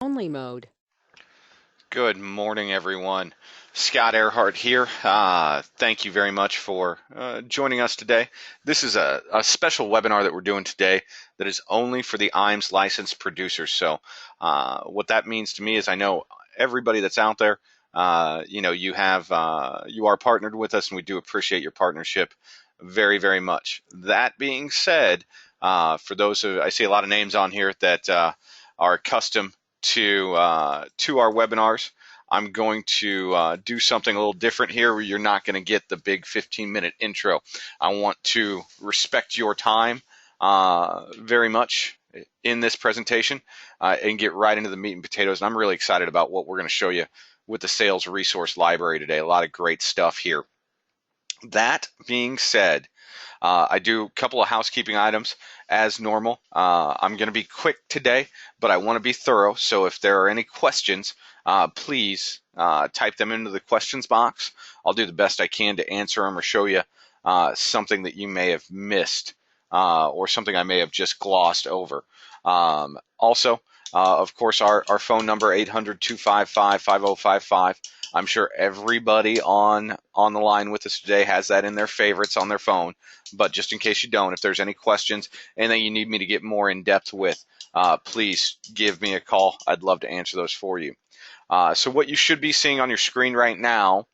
Only mode. Good morning, everyone. Scott Earhart here. Thank you very much for joining us today. This is a special webinar that we're doing today that is only for the IAMS licensed producers. So, what that means to me is I know everybody that's out there. You are partnered with us, and we do appreciate your partnership very, very much. That being said, for those who I see a lot of names on here that are accustomed to our webinars. I'm going to do something a little different here where you're not going to get the big 15-minute intro. I want to respect your time very much in this presentation and get right into the meat and potatoes. And I'm really excited about what we're going to show you with the sales resource library today. A lot of great stuff here. That being said, I do a couple of housekeeping items as normal. I'm going to be quick today, but I want to be thorough. So if there are any questions, please type them into the questions box. I'll do the best I can to answer them or show you something that you may have missed or something I may have just glossed over. Also, of course, our phone number, 800-255-5055. I'm sure everybody on the line with us today has that in their favorites on their phone. But just in case you don't, if there's any questions, anything you need me to get more in depth with, please give me a call. I'd love to answer those for you. So what you should be seeing on your screen right now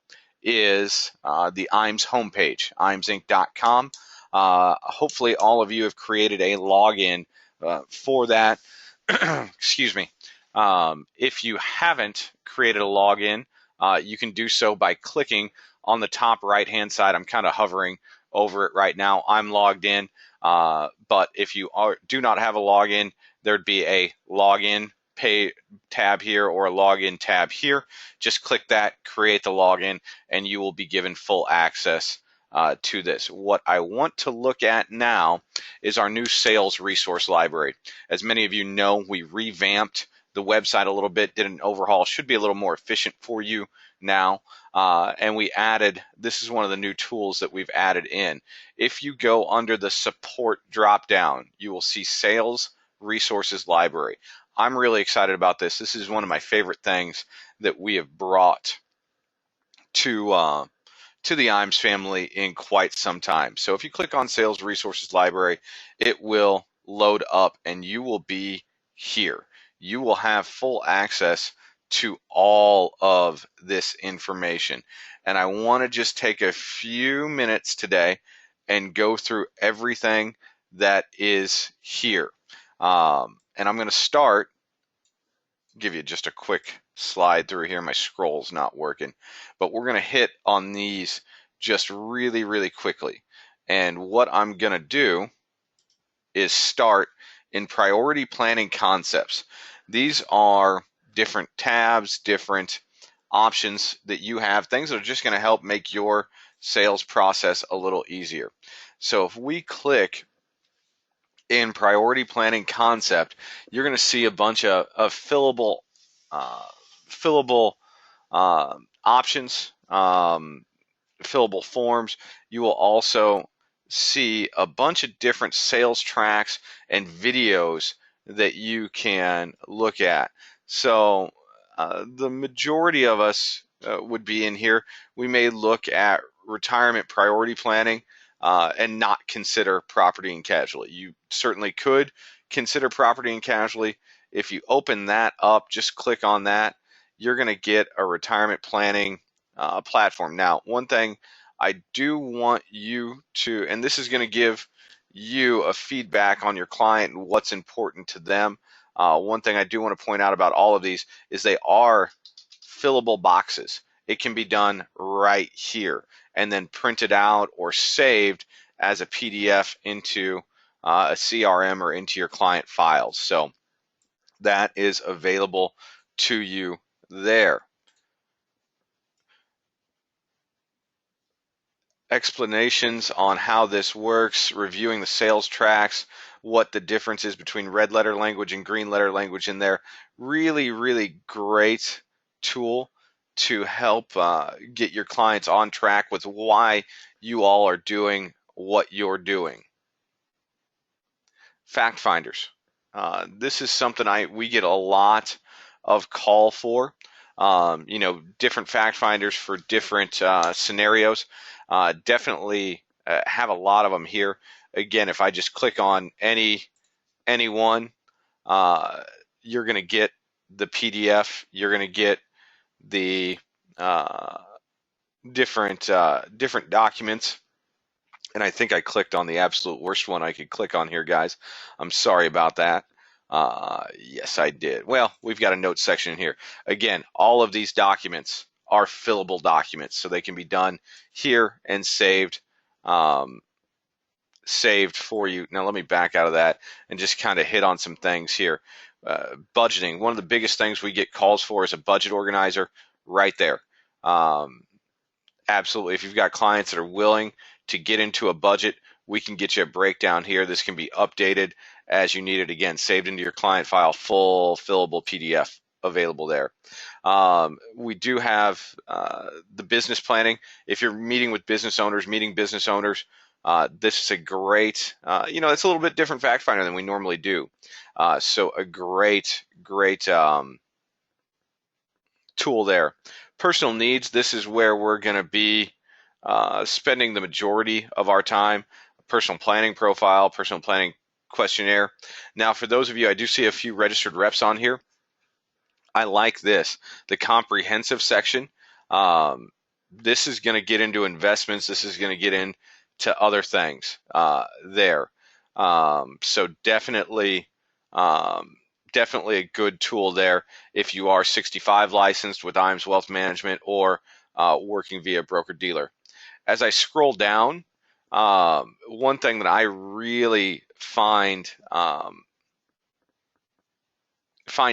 is the IAMS homepage, IAMSinc.com. Hopefully all of you have created a login for that. Excuse me. If you haven't created a login, you can do so by clicking on the top right-hand side. I'm kind of hovering over it right now. I'm logged in, but if you do not have a login, there'd be a login pay tab here or a login tab here. Just click that, create the login, and you will be given full access to this. What I want to look at now is our new sales resource library. As many of you know, we revamped the website a little bit, did an overhaul, should be a little more efficient for you now. And we added, this is one of the new tools that we've added in. If you go under the support drop down, you will see sales resources library. I'm really excited about this. This is one of my favorite things that we have brought to the IAMS family in quite some time. So if you click on Sales Resources Library, it will load up and you will be here. You will have full access to all of this information. And I want to just take a few minutes today and go through everything that is here. And I'm going to start, give you just a quick slide through here. My scroll's not working, but we're going to hit on these just really, really quickly. And what I'm going to do is start in priority planning concepts. These are different tabs, different options that you have, things that are just going to help make your sales process a little easier. So if we click in priority planning concept, you're going to see a bunch of uh, fillable options, fillable forms. You will also see a bunch of different sales tracks and videos that you can look at. So the majority of us would be in here. We may look at retirement priority planning and not consider property and casualty. You certainly could consider property and casualty. If you open that up, just click on that, you're going to get a retirement planning platform. Now, one thing I do want you to, and this is going to give you a feedback on your client and what's important to them. One thing I do want to point out about all of these is they are fillable boxes. It can be done right here and then printed out or saved as a PDF into a CRM or into your client files. So that is available to you there. Explanations on how this works, reviewing the sales tracks, what the difference is between red letter language and green letter language in there. Really, really great tool to help get your clients on track with why you all are doing what you're doing. Fact finders. This is something we get a lot of call for. Different fact finders for different scenarios. Definitely have a lot of them here. Again, if I just click on any one, uh, you're going to get the PDF. You're going to get the uh, different documents. And I think I clicked on the absolute worst one I could click on here, guys. I'm sorry about that. Yes, I did. Well, we've got a notes section here. Again, all of these documents are fillable documents, so they can be done here and um, saved for you. Now, let me back out of that and just kind of hit on some things here. Budgeting. One of the biggest things we get calls for is a budget organizer right there. Um, Absolutely. If you've got clients that are willing to get into a budget, we can get you a breakdown here. This can be updated as you need it. Again, saved into your client file, full fillable PDF available there. We do have the business planning. If you're meeting business owners, this is a great, it's a little bit different fact finder than we normally do. So a great tool there. Personal needs, this is where we're going to be spending the majority of our time. Personal planning profile, personal planning questionnaire. Now, for those of you, I do see a few registered reps on here. I like this, the comprehensive section. This is going to get into investments. This is going to get into other things there. So definitely a good tool there if you are 65 licensed with IAMS Wealth Management or working via broker dealer. As I scroll down, one thing that I really find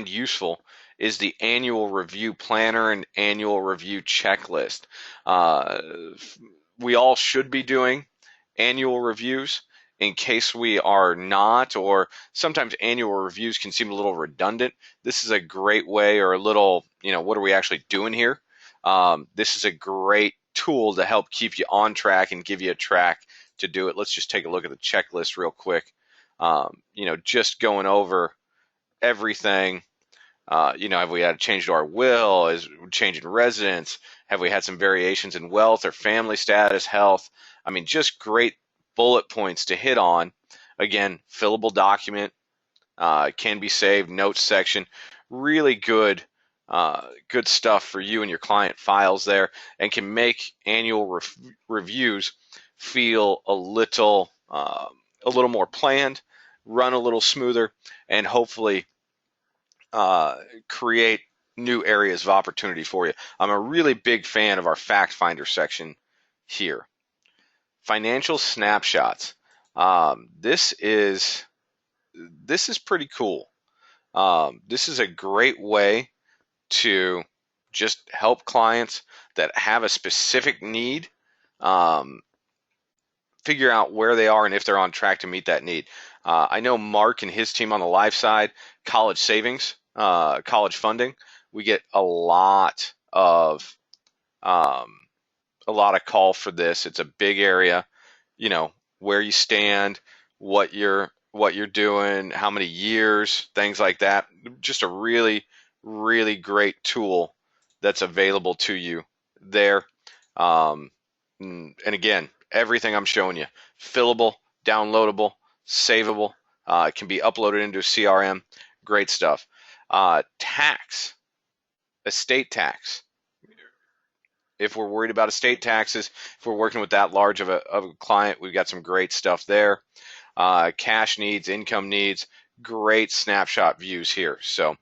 useful is the annual review planner and annual review checklist. We all should be doing annual reviews. In case we are not, or sometimes annual reviews can seem a little redundant, this is a great way, or a little, what are we actually doing here? This is a great tool to help keep you on track and give you a track to do it. Let's just take a look at the checklist real quick. Just going over everything. Have we had a change to our will? Is changing residence? Have we had some variations in wealth or family status, health? I mean, just great bullet points to hit on. Again, fillable document, can be saved, notes section, really good stuff for you and your client files there, and can make annual reviews feel a little more planned, run a little smoother, and hopefully create new areas of opportunity for you. I'm a really big fan of our fact finder section here. Financial snapshots. This is pretty cool. This is a great way to just help clients that have a specific need figure out where they are and if they're on track to meet that need. I know Mark and his team on the life side, college savings, college funding, we get a lot of call for this. It's a big area, where you stand, what you're doing, how many years, things like that. Just a really, really great tool that's available to you there. And again, everything I'm showing you, fillable, downloadable, savable. It can be uploaded into a CRM. Great stuff. Estate tax. If we're worried about estate taxes, if we're working with that large of a client, we've got some great stuff there. Cash needs, income needs, great snapshot views here. So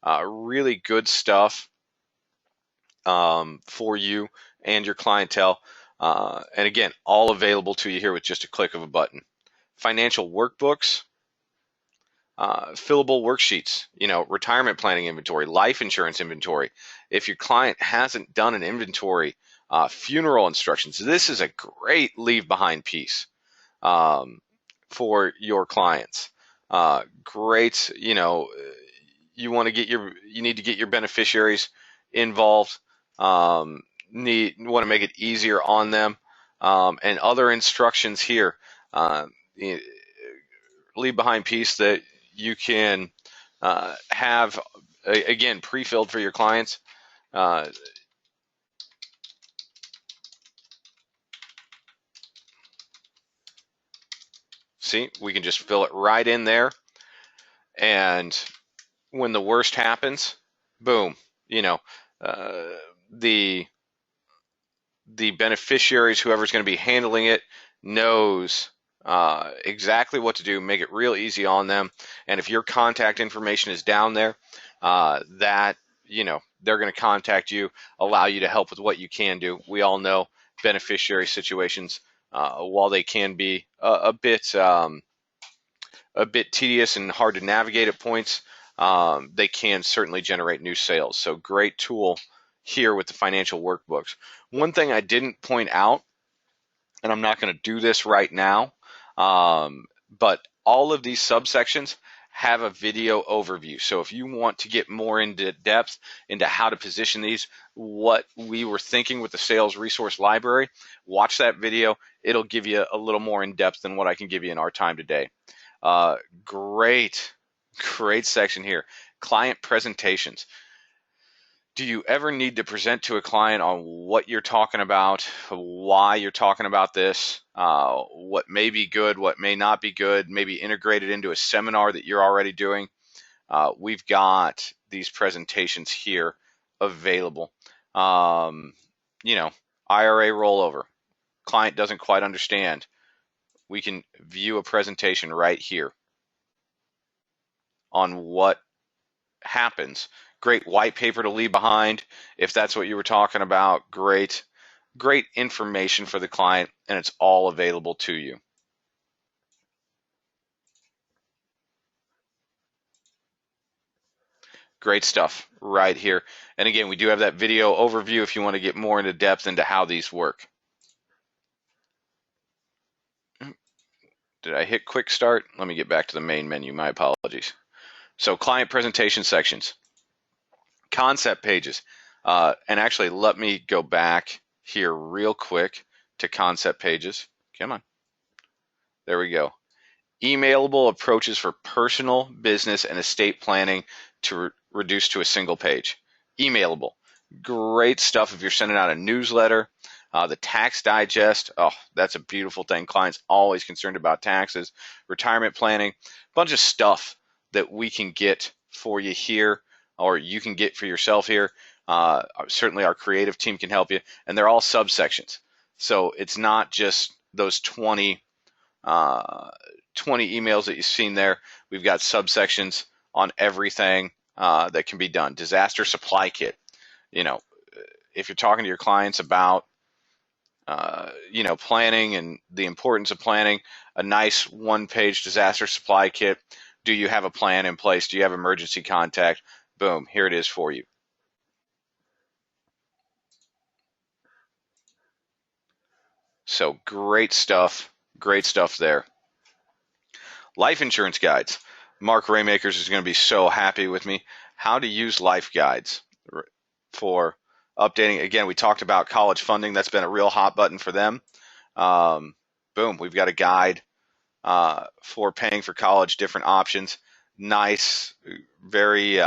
really good stuff for you and your clientele. And again, all available to you here with just a click of a button. Financial workbooks, fillable worksheets, retirement planning inventory, life insurance inventory. If your client hasn't done an inventory, funeral instructions, this is a great leave behind piece for your clients. Great, you need to get your beneficiaries involved. Want to make it easier on them, and other instructions here. Leave behind piece that you can have again, pre-filled for your clients. Uh, See, we can just fill it right in there. And when the worst happens, boom, you know, uh, the beneficiaries, whoever's going to be handling it, knows exactly what to do. Make it real easy on them. And if your contact information is down there, that they're going to contact you, allow you to help with what you can do. We all know beneficiary situations, while they can be a bit tedious and hard to navigate at points, they can certainly generate new sales. So great tool here with the financial workbooks. One thing I didn't point out, and I'm not going to do this right now, but all of these subsections have a video overview. So if you want to get more into depth into how to position these, what we were thinking with the sales resource library, watch that video. It'll give you a little more in depth than what I can give you in our time today. Uh, great, great section here. Client presentations. Do you ever need to present to a client on what you're talking about, why you're talking about this, what may be good, what may not be good, maybe integrated into a seminar that you're already doing? We've got these presentations here available. You know, IRA rollover. Client doesn't quite understand. We can view a presentation right here on what happens. Great white paper to leave behind if that's what you were talking about. Great information for the client, and it's all available to you. Great stuff right here. And again, we do have that video overview if you want to get more into depth into how these work. Did I hit quick start? Let me get back to the main menu. My apologies. So client presentation sections, concept pages. And actually, let me go back here real quick to concept pages. Come on. There we go. Emailable approaches for personal, business, and estate planning to reduce to a single page. Emailable. Great stuff if you're sending out a newsletter. The tax digest, oh, that's a beautiful thing. Clients always concerned about taxes, retirement planning, a bunch of stuff that we can get for you here, or you can get for yourself here. Certainly our creative team can help you, and they're all subsections. So it's not just those 20 emails that you've seen there. We've got subsections on everything that can be done. Disaster supply kit. If you're talking to your clients about planning and the importance of planning, a nice one-page disaster supply kit. Do you have a plan in place? Do you have emergency contact? Boom, here it is for you. So great stuff there. Life insurance guides. Mark Raymakers is going to be so happy with me. How to use life guides for updating. Again, we talked about college funding. That's been a real hot button for them. Boom, we've got a guide for paying for college, different options. Nice, very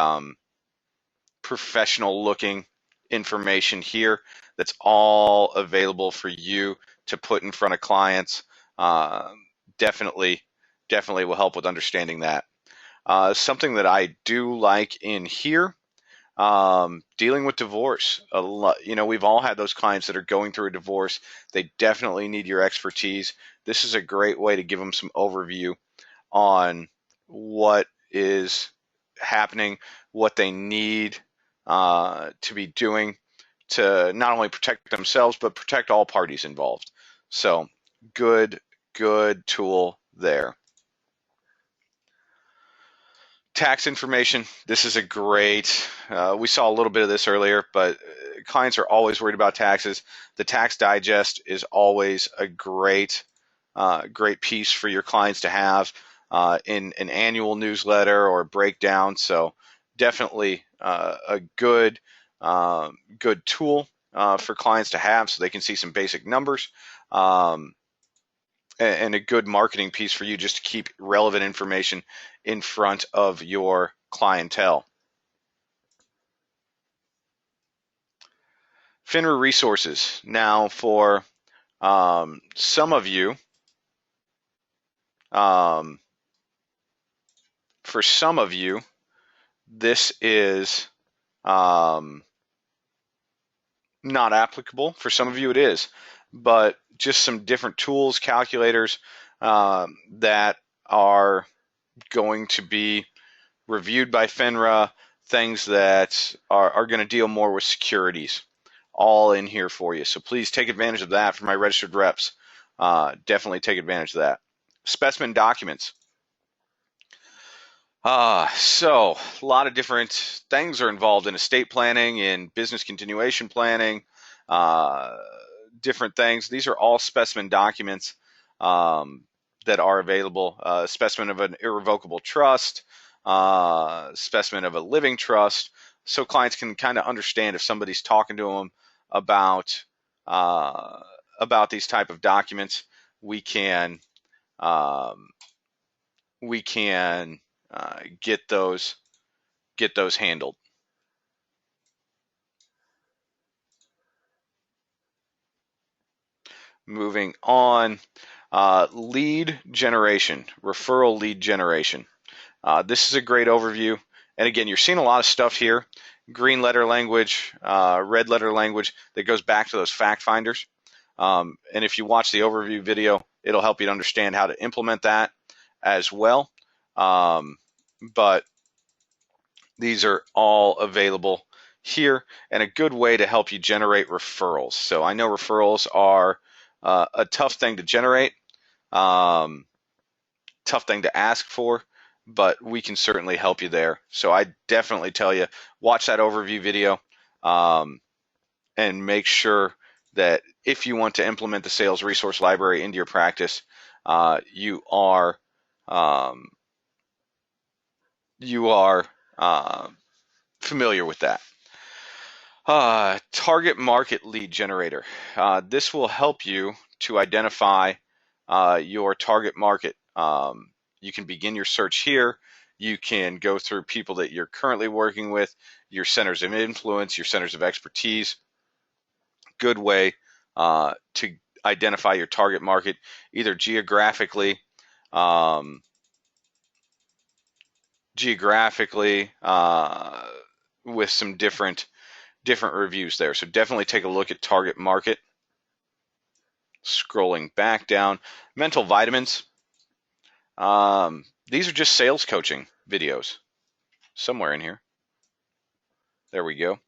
professional looking information here that's all available for you to put in front of clients. Definitely will help with understanding that. Something that I do like in here, dealing with divorce. We've all had those clients that are going through a divorce. They definitely need your expertise. This is a great way to give them some overview on what is happening, what they need to be doing to not only protect themselves, but protect all parties involved. So good tool there. Tax information. This is a great, we saw a little bit of this earlier, but clients are always worried about taxes. The tax digest is always a great piece for your clients to have in an annual newsletter or breakdown. So definitely a good tool for clients to have so they can see some basic numbers. And a good marketing piece for you just to keep relevant information in front of your clientele. FINRA resources. Now, for some of you, um, this is not applicable. For some of you, it is, but just some different tools, calculators that are going to be reviewed by FINRA, things that are going to deal more with securities, all in here for you. So please take advantage of that for my registered reps. Definitely take advantage of that. Specimen documents. So a lot of different things are involved in estate planning, in business continuation planning, uh, different things. These are all specimen documents that are available. Specimen of an irrevocable trust, specimen of a living trust, so clients can kind of understand if somebody's talking to them about uh, these type of documents. We can um, we can get those handled. Moving on, lead generation, referral lead generation. This is a great overview. And again, you're seeing a lot of stuff here. Green letter language, red letter language that goes back to those fact finders. And if you watch the overview video, it'll help you to understand how to implement that as well. But these are all available here, and a good way to help you generate referrals. So I know referrals are a tough thing to generate, tough thing to ask for, but we can certainly help you there. So I definitely tell you, watch that overview video and make sure that if you want to implement the sales resource library into your practice, you are familiar with that. Target market lead generator. This will help you to identify your target market. You can begin your search here. You can go through people that you're currently working with, your centers of influence, your centers of expertise. Good way to identify your target market, either geographically, with some different reviews there. So definitely take a look at target market. Scrolling back down, mental vitamins. These are just sales coaching videos somewhere in here. There we go.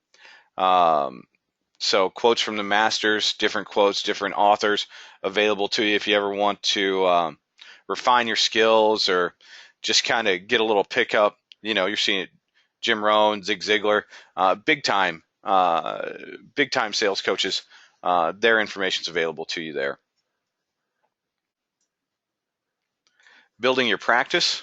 So quotes from the masters, different quotes, different authors available to you if you ever want to refine your skills or just kind of get a little pickup. You know, you're seeing it, Jim Rohn, Zig Ziglar, big time sales coaches. Their information's available to you there. Building your practice,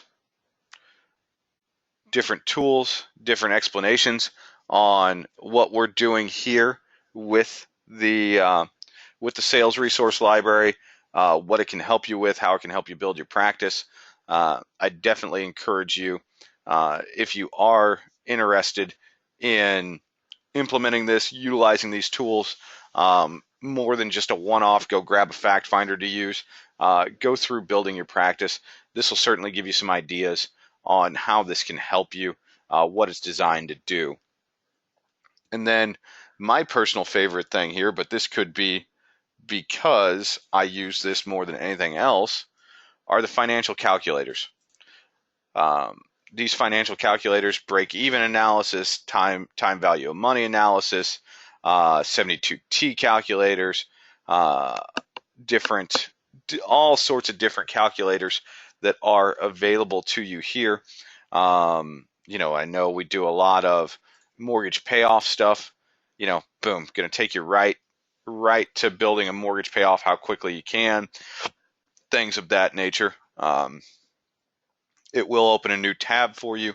different tools, different explanations on what we're doing here with the sales resource library, what it can help you with, how it can help you build your practice. I definitely encourage you, if you are interested in implementing this, utilizing these tools, more than just a one-off, go grab a fact finder to use, go through building your practice. This will certainly give you some ideas on how this can help you, what it's designed to do. And then my personal favorite thing here, but this could be because I use this more than anything else, are the financial calculators. These financial calculators, break-even analysis, time value of money analysis, 72T calculators, all sorts of different calculators that are available to you here. You know, I know we do a lot of mortgage payoff stuff. You know, boom, going to take you right to building a mortgage payoff, how quickly you can, things of that nature. It will open a new tab for you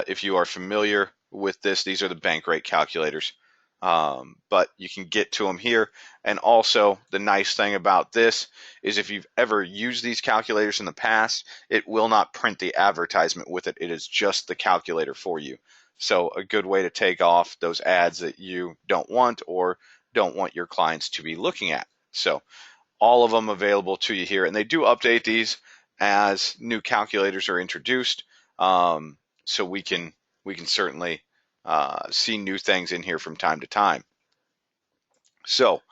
if you are familiar with this. These are the bank rate calculators, but you can get to them here. And also, the nice thing about this is if you've ever used these calculators in the past, it will not print the advertisement with it. It is just the calculator for you. So a good way to take off those ads that you don't want or don't want your clients to be looking at. So all of them available to you here, and they do update these as new calculators are introduced. So we can certainly see new things in here from time to time. So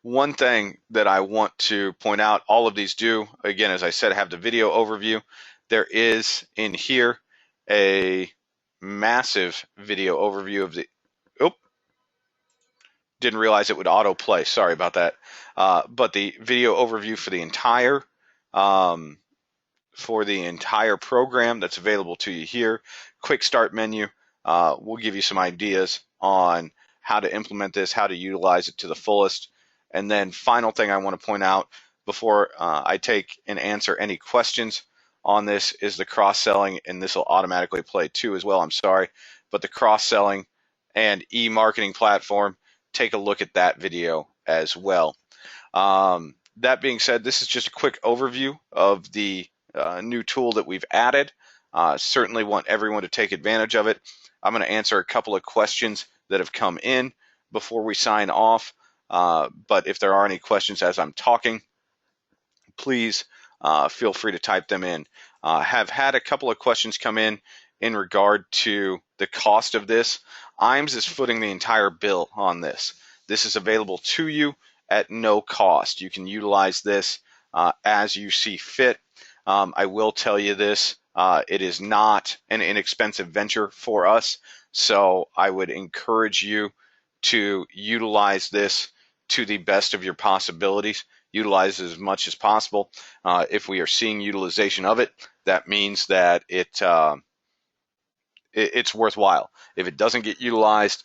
one thing that I want to point out, all of these do, again, as I said, have the video overview. There is in here a massive video overview of the, oh, didn't realize it would autoplay. Sorry about that. But the video overview um, for the entire program that's available to you here. Quick start menu will give you some ideas on how to implement this, how to utilize it to the fullest. And then final thing I want to point out before I take and answer any questions on this is the cross-selling, and this will automatically play too as well, I'm sorry, but the cross-selling and e-marketing platform, take a look at that video as well. That being said, this is just a quick overview of the new tool that we've added. Certainly want everyone to take advantage of it. I'm going to answer a couple of questions that have come in before we sign off. But if there are any questions as I'm talking, please feel free to type them in. Have had a couple of questions come in regard to the cost of this. IAMS is footing the entire bill on this. This is available to you at no cost. You can utilize this as you see fit. I will tell you this, it is not an inexpensive venture for us, so I would encourage you to utilize this to the best of your possibilities. Utilize as much as possible. If we are seeing utilization of it, that means that it's worthwhile. If it doesn't get utilized,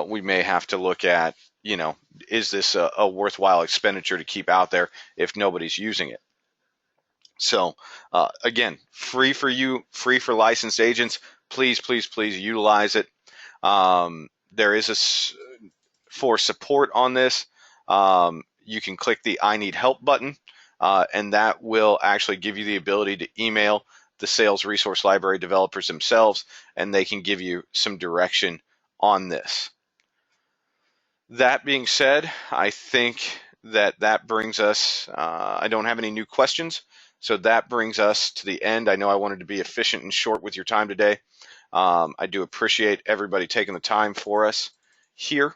we may have to look at, is this a worthwhile expenditure to keep out there if nobody's using it? So again, free for you, free for licensed agents. Please, please, please utilize it. There is for support on this, you can click the I need help button, and that will actually give you the ability to email the sales resource library developers themselves, and they can give you some direction on this. That being said, I think that brings us, I don't have any new questions, so that brings us to the end. I know I wanted to be efficient and short with your time today. I do appreciate everybody taking the time for us here.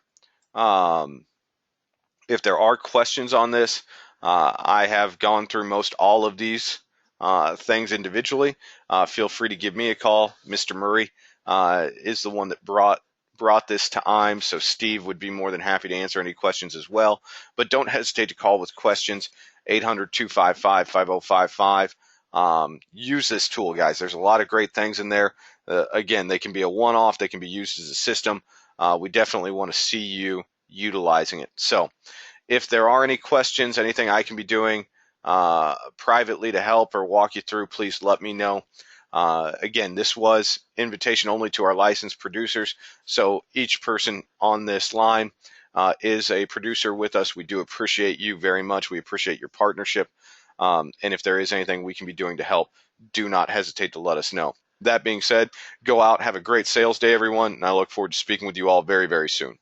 If there are questions on this, I have gone through most all of these things individually. Feel free to give me a call. Mr. Murray is the one that brought this to IAMS, so Steve would be more than happy to answer any questions as well. But don't hesitate to call with questions, 800-255-5055. Use this tool, guys. There's a lot of great things in there. Again, they can be a one-off. They can be used as a system. We definitely want to see you utilizing it. So if there are any questions, anything I can be doing privately to help or walk you through, please let me know. Again, this was invitation only to our licensed producers, so each person on this line is a producer with us. We do appreciate you very much. We appreciate your partnership, and if there is anything we can be doing to help, do not hesitate to let us know. That being said, go out, have a great sales day, everyone, and I look forward to speaking with you all very, very soon.